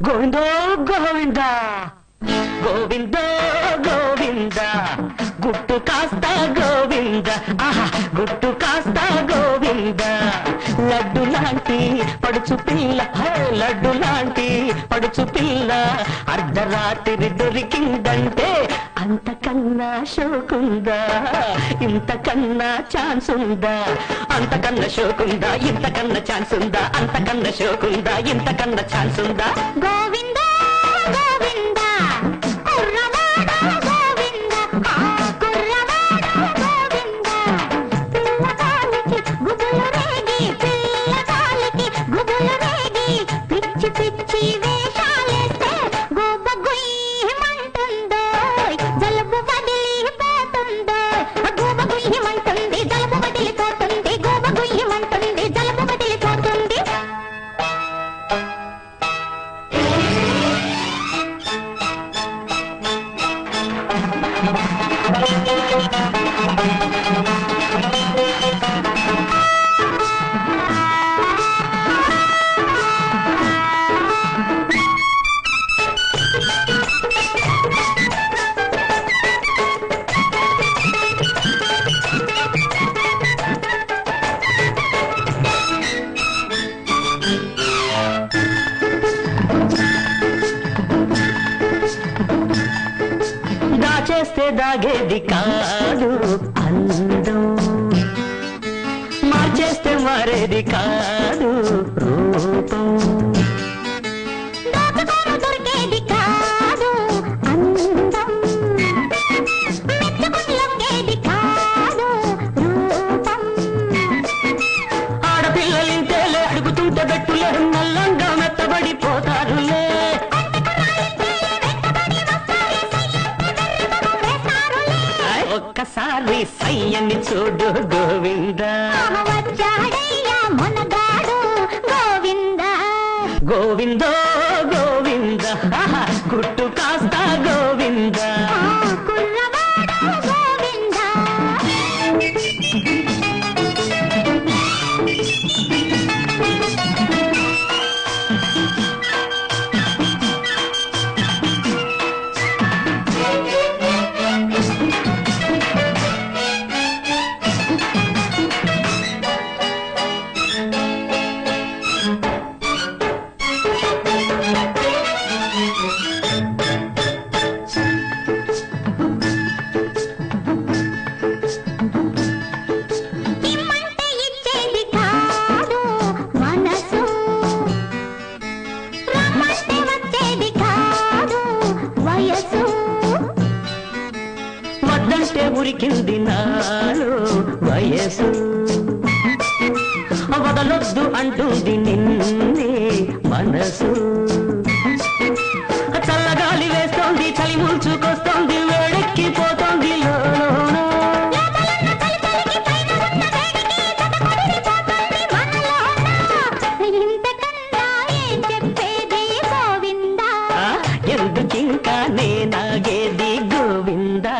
గోవిందో గోవింద గోవిందో గోవింద గుట్టు కాస్త గోవింద ఆహా గుట్టు కాస్త గోవింద లడ్డు లాంటి పడుచు పిల్ల లడ్డు లాంటి పడుచు పిల్ల అర్ధరాత్రి దొరికిందంటే అంతకన్నా షోకుందా ఇంతకన్నా ఛాన్స్ ఉందా అంతకన్నా షోకుందా ఇంతకన్నా ఛాన్స్ ఉందా అంతకన్నా షోకుందా ఇంతకన్నా ఛాన్స్ ఉందా గోవింద గోవింద కుర్రవాడ గోవింద కుర్రవాడ గోవింద పిల్లగాలికి గుబులు రేగి పిల్లగాలికి గుబులు రేగి పిచ్చి పిచ్చి వేషాలేస్తే గోప గుయ్యమంటుందో జలుబు వదిలిపోతుందో గోప గుయ్యమంటుంది జలుబు వదిలిపోతుంది గోప గుయ్యమంటుంది జలుబు వదిలిపోతుంది దాచేస్తే దాగేది కాదు అందం మార్చేస్తే మారేది కాదు రూపం దొరికేది కాదు అందం మెచ్చుకులొక్కేది కాదు రూపం ఆడపిల్లలింతేలే అడుగుతుంటే బెట్టులే నల్లంగా మెత్తబడిపోతారులే ఒక్కసారి సయ్యని చూడు గోవింద వచ్చాడయ్యా మునగాడు గోవింద గోవిందో గోవింద గుట్టు కాస్త గోవింద కుర్రవాడ గోవింద ఇమ్మంటే ఇచ్చేది కాదు మనసు రమ్మంటే వచ్చేది కాదు వయసు వద్దంటే ఉరికింది నాలో వయసు వదలొద్దు అంటుంది నిన్ను